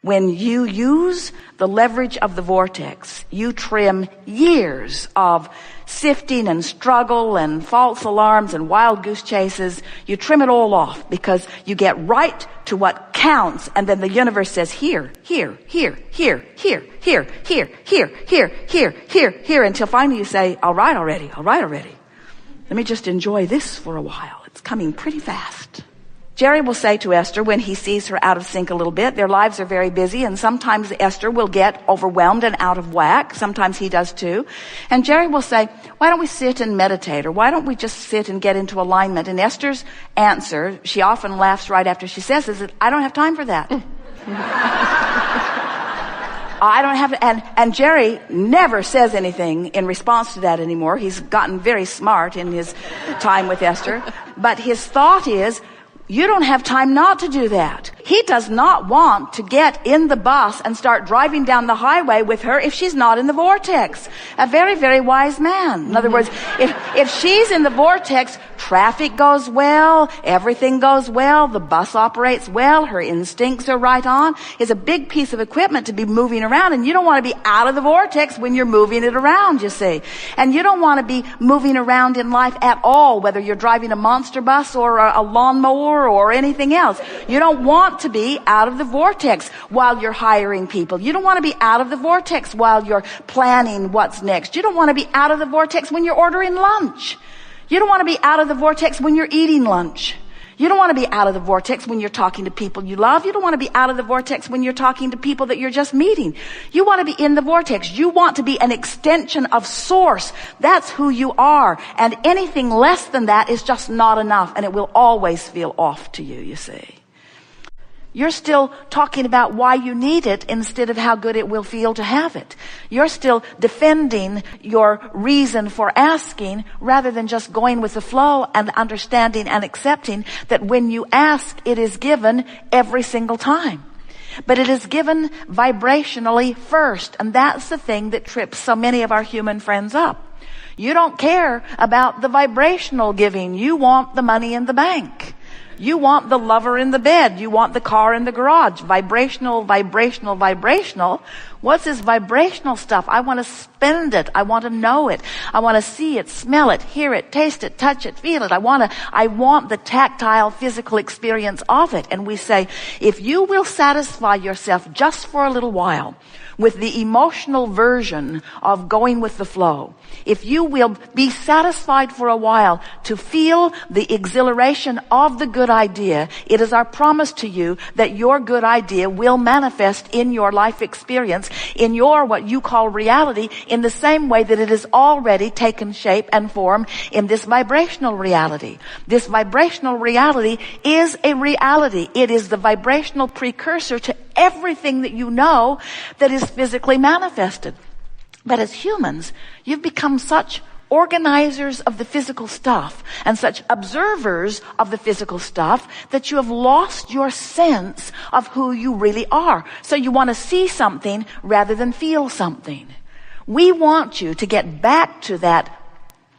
When you use the leverage of the vortex, you trim years of sifting and struggle and false alarms and wild goose chases. You trim it all off because you get right to what counts, and then the universe says, here, here, here, here, here, here, here, here, here, here, here, until finally you say, all right already. Let me just enjoy this for a while. It's coming pretty fast. Jerry will say to Esther when he sees her out of sync a little bit, their lives are very busy, and sometimes Esther will get overwhelmed and out of whack. Sometimes he does too. And Jerry will say, why don't we sit and meditate, or why don't we just sit and get into alignment? And Esther's answer, she often laughs right after she says this, is, I don't have time for that. I don't have to, and Jerry never says anything in response to that anymore. He's gotten very smart in his time with Esther. But his thought is, you don't have time not to do that. He does not want to get in the bus and start driving down the highway with her if she's not in the vortex. A very, very wise man. In other words, if she's in the vortex, traffic goes well, everything goes well, the bus operates well, her instincts are right on. It's a big piece of equipment to be moving around, and you don't want to be out of the vortex when you're moving it around, you see. And you don't want to be moving around in life at all, whether you're driving a monster bus or a lawnmower or anything else. You don't want to be out of the vortex while you're hiring people. You don't want to be out of the vortex while you're planning what's next. You don't want to be out of the vortex when you're ordering lunch. You don't want to be out of the vortex when you're eating lunch. You don't want to be out of the vortex when you're talking to people you love. You don't want to be out of the vortex when you're talking to people that you're just meeting. You want to be in the vortex. You want to be an extension of Source. That's who you are. And anything less than that is just not enough, and it will always feel off to you, you see. You're still talking about why you need it instead of how good it will feel to have it. You're still defending your reason for asking rather than just going with the flow and understanding and accepting that when you ask, it is given every single time. But it is given vibrationally first, and that's the thing that trips so many of our human friends up. You don't care about the vibrational giving. You want the money in the bank. You want the lover in the bed. You want the car in the garage. Vibrational, vibrational, vibrational. What's this vibrational stuff? I want to spend it. I want to know it. I want to see it, smell it, hear it, taste it, touch it, feel it. I want the tactile, physical experience of it. And we say, if you will satisfy yourself just for a little while with the emotional version of going with the flow, if you will be satisfied for a while to feel the exhilaration of the good idea, it is our promise to you that your good idea will manifest in your life experience, in your what you call reality, in the same way that it has already taken shape and form in this vibrational reality. This vibrational reality is a reality. It is the vibrational precursor to everything that you know that is physically manifested. But as humans, you've become such organizers of the physical stuff and such observers of the physical stuff that you have lost your sense of who you really are. So you want to see something rather than feel something. We want you to get back to that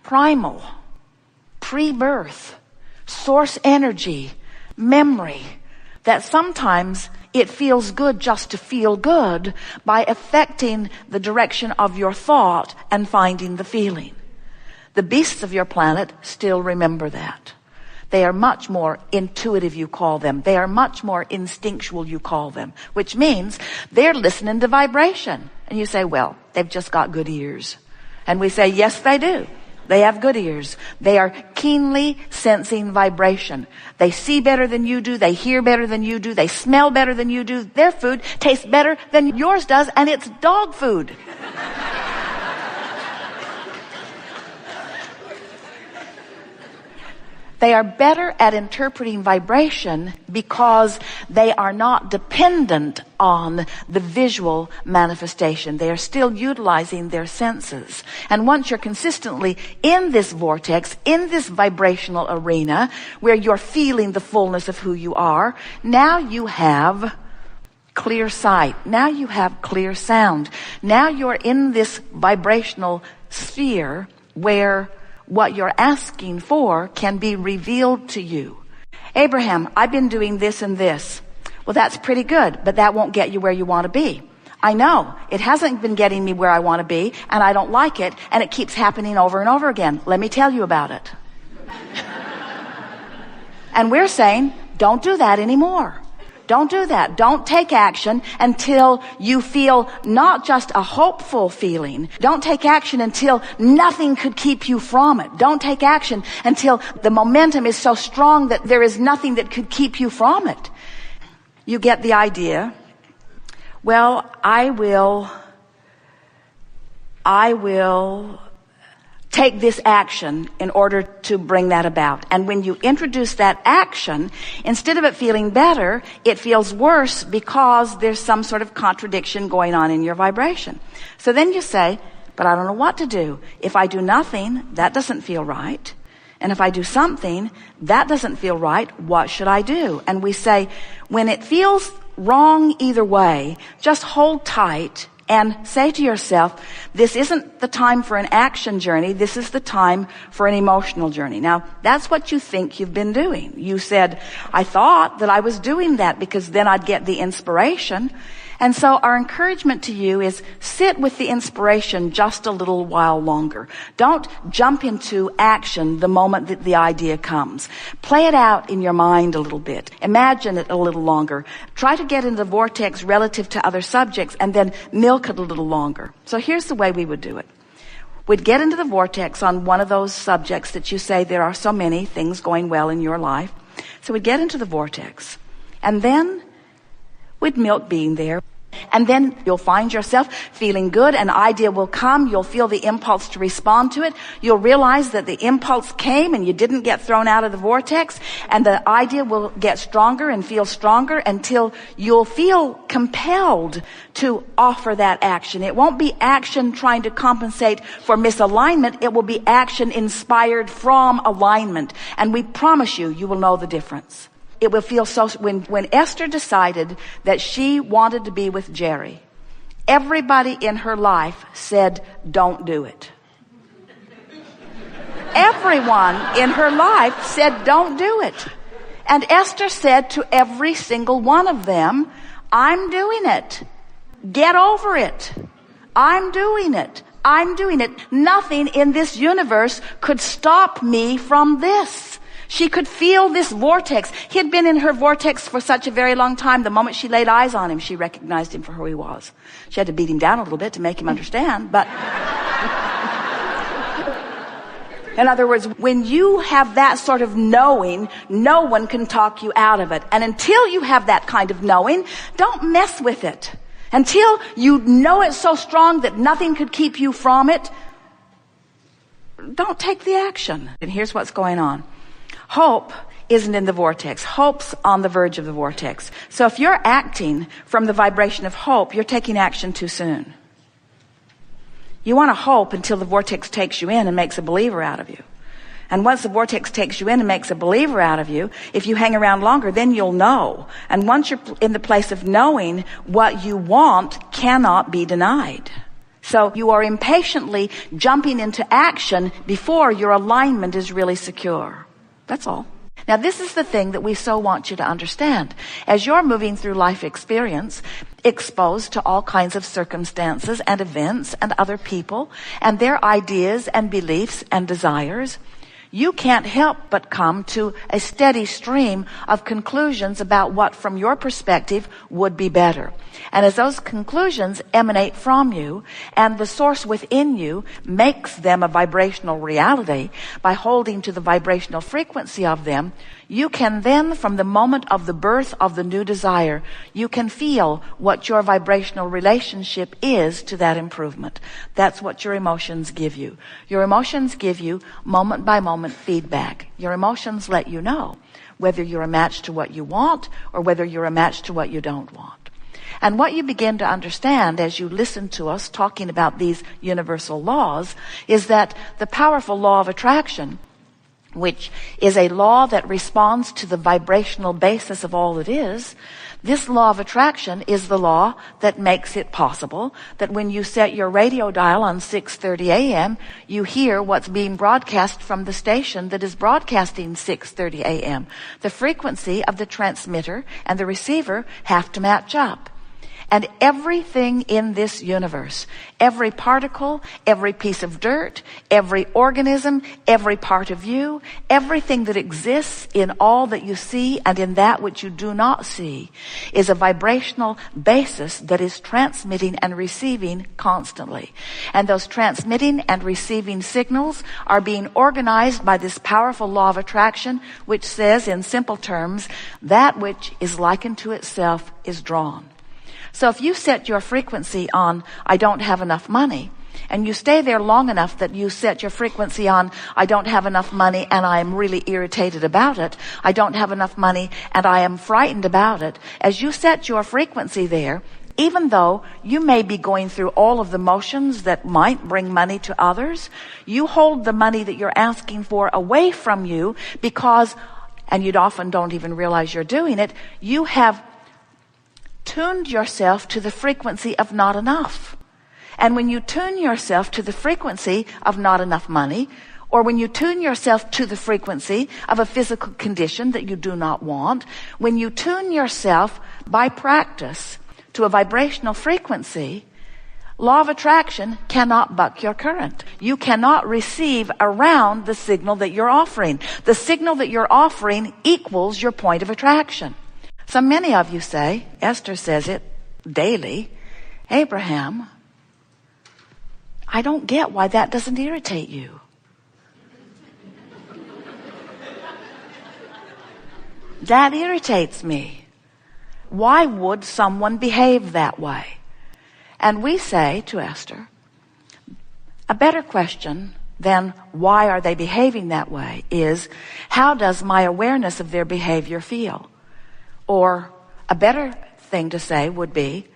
primal, pre-birth, source energy, memory, that sometimes it feels good just to feel good by affecting the direction of your thought and finding the feeling. The beasts of your planet still remember that. They are much more intuitive, you call them. They are much more instinctual, you call them, which means they're listening to vibration. And you say, well, they've just got good ears. And we say, yes, they do. They have good ears. They are keenly sensing vibration. They see better than you do. They hear better than you do. They smell better than you do. Their food tastes better than yours does, and it's dog food. They are better at interpreting vibration because they are not dependent on the visual manifestation. They are still utilizing their senses. And once you're consistently in this vortex, in this vibrational arena, where you're feeling the fullness of who you are, now you have clear sight. Now you have clear sound. Now you're in this vibrational sphere where what you're asking for can be revealed to you. Abraham, I've been doing this and this. Well, that's pretty good, but that won't get you where you want to be. I know. It hasn't been getting me where I want to be, and I don't like it, and it keeps happening over and over again. Let me tell you about it. And we're saying, don't do that anymore. Don't do that. Don't take action until you feel not just a hopeful feeling. Don't take action until nothing could keep you from it. Don't take action until the momentum is so strong that there is nothing that could keep you from it. You get the idea. Well, I will take this action in order to bring that about. And when you introduce that action, instead of it feeling better, it feels worse because there's some sort of contradiction going on in your vibration. So then you say, but I don't know what to do. If I do nothing, that doesn't feel right. And if I do something, that doesn't feel right. What should I do? And we say, when it feels wrong either way, just hold tight and say to yourself, this isn't the time for an action journey. This is the time for an emotional journey. Now, that's what you think you've been doing. You said, I thought that I was doing that because then I'd get the inspiration. And so our encouragement to you is sit with the inspiration just a little while longer. Don't jump into action the moment that the idea comes. Play it out in your mind a little bit. Imagine it a little longer. Try to get into the vortex relative to other subjects and then milk it a little longer. So here's the way we would do it. We'd get into the vortex on one of those subjects that you say there are so many things going well in your life. So we'd get into the vortex. And then we'd milk being there. And then you'll find yourself feeling good. An idea will come. You'll feel the impulse to respond to it. You'll realize that the impulse came and you didn't get thrown out of the vortex. And the idea will get stronger and feel stronger until you'll feel compelled to offer that action. It won't be action trying to compensate for misalignment. It will be action inspired from alignment. And we promise you, you will know the difference. It will feel so, when Esther decided that she wanted to be with Jerry, everybody in her life said, don't do it. Everyone in her life said, don't do it. And Esther said to every single one of them, I'm doing it. Get over it. I'm doing it. I'm doing it. Nothing in this universe could stop me from this. She could feel this vortex. He had been in her vortex for such a very long time. The moment she laid eyes on him, she recognized him for who he was. She had to beat him down a little bit to make him understand. But in other words, when you have that sort of knowing, no one can talk you out of it. And until you have that kind of knowing, don't mess with it. Until you know it so strong that nothing could keep you from it, don't take the action. And here's what's going on. Hope isn't in the vortex. Hope's on the verge of the vortex. So if you're acting from the vibration of hope, you're taking action too soon. You want to hope until the vortex takes you in and makes a believer out of you. And once the vortex takes you in and makes a believer out of you, if you hang around longer, then you'll know. And once you're in the place of knowing, what you want cannot be denied. So you are impatiently jumping into action before your alignment is really secure. That's all. Now, this is the thing that we so want you to understand. As you're moving through life experience, exposed to all kinds of circumstances and events and other people and their ideas and beliefs and desires, you can't help but come to a steady stream of conclusions about what, from your perspective, would be better. And as those conclusions emanate from you, and the source within you makes them a vibrational reality by holding to the vibrational frequency of them, you can then, from the moment of the birth of the new desire, you can feel what your vibrational relationship is to that improvement. That's what your emotions give you. Your emotions give you moment by moment feedback. Your emotions let you know whether you're a match to what you want or whether you're a match to what you don't want. And what you begin to understand as you listen to us talking about these universal laws is that the powerful law of attraction which is a law that responds to the vibrational basis of all that is, this law of attraction is the law that makes it possible that when you set your radio dial on 6:30 a.m., you hear what's being broadcast from the station that is broadcasting 6:30 a.m. The frequency of the transmitter and the receiver have to match up. And everything in this universe, every particle, every piece of dirt, every organism, every part of you, everything that exists in all that you see and in that which you do not see, is a vibrational basis that is transmitting and receiving constantly. And those transmitting and receiving signals are being organized by this powerful law of attraction, which says in simple terms, that which is likened to itself is drawn. So if you set your frequency on, I don't have enough money, and you stay there long enough that you set your frequency on, I don't have enough money and I am really irritated about it, I don't have enough money and I am frightened about it, as you set your frequency there, even though you may be going through all of the motions that might bring money to others, you hold the money that you're asking for away from you because, and you often don't even realize you're doing it, you have tuned yourself to the frequency of not enough. And when you tune yourself to the frequency of not enough money, or when you tune yourself to the frequency of a physical condition that you do not want, when you tune yourself by practice to a vibrational frequency, law of attraction cannot buck your current. You cannot receive around the signal that you're offering. The signal that you're offering equals your point of attraction. So many of you say, Esther says it daily, Abraham, I don't get why that doesn't irritate you. That irritates me. Why would someone behave that way? And we say to Esther, a better question than why are they behaving that way is, how does my awareness of their behavior feel? Or a better thing to say would be,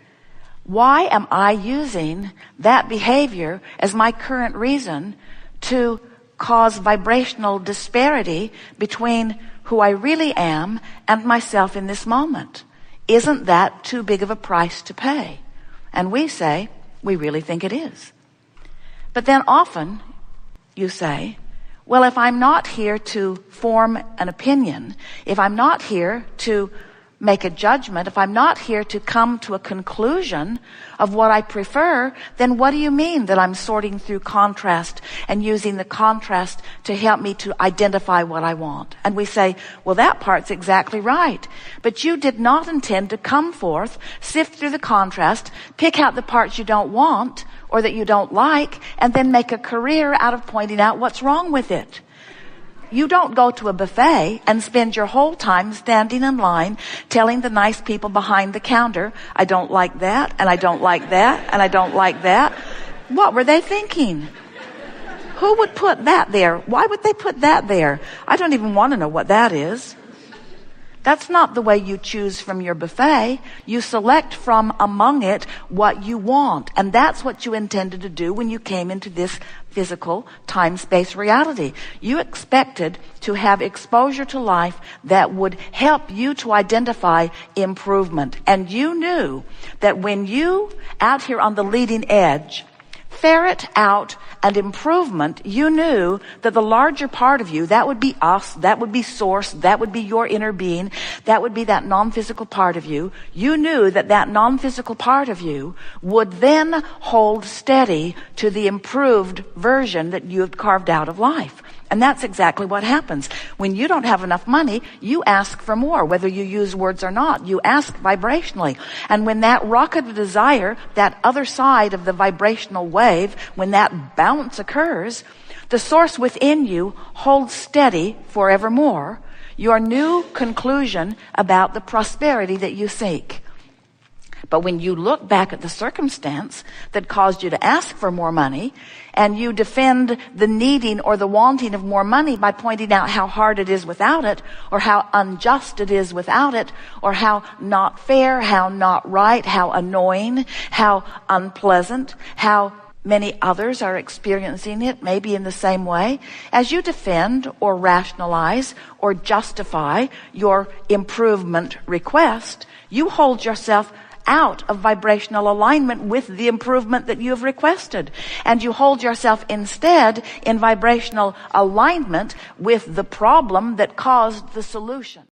why am I using that behavior as my current reason to cause vibrational disparity between who I really am and myself in this moment? Isn't that too big of a price to pay? And we say, we really think it is. But then often you say, well, if I'm not here to form an opinion, if I'm not here to make a judgment, if I'm not here to come to a conclusion of what I prefer, then what do you mean that I'm sorting through contrast and using the contrast to help me to identify what I want? And we say, well, that part's exactly right. But you did not intend to come forth, sift through the contrast, pick out the parts you don't want or that you don't like, and then make a career out of pointing out what's wrong with it. You don't go to a buffet and spend your whole time standing in line telling the nice people behind the counter, I don't like that, and I don't like that, and I don't like that. What were they thinking? Who would put that there? Why would they put that there? I don't even want to know what that is. That's not the way you choose from your buffet. You select from among it what you want. And that's what you intended to do when you came into this physical time-space reality. You expected to have exposure to life that would help you to identify improvement. And you knew that when you, out here on the leading edge, ferret out an improvement, you knew that the larger part of you, that would be us, that would be source, that would be your inner being, that would be that non-physical part of you. You knew that that non-physical part of you would then hold steady to the improved version that you had carved out of life. And that's exactly what happens. When you don't have enough money, you ask for more, whether you use words or not. You ask vibrationally. And when that rocket of desire, that other side of the vibrational wave, when that bounce occurs, the source within you holds steady forevermore your new conclusion about the prosperity that you seek. But when you look back at the circumstance that caused you to ask for more money, and you defend the needing or the wanting of more money by pointing out how hard it is without it, or how unjust it is without it, or how not fair, how not right, how annoying, how unpleasant, how Many others are experiencing it maybe in the same way. As you defend or rationalize or justify your improvement request, you hold yourself out of vibrational alignment with the improvement that you have requested. And you hold yourself instead in vibrational alignment with the problem that caused the solution.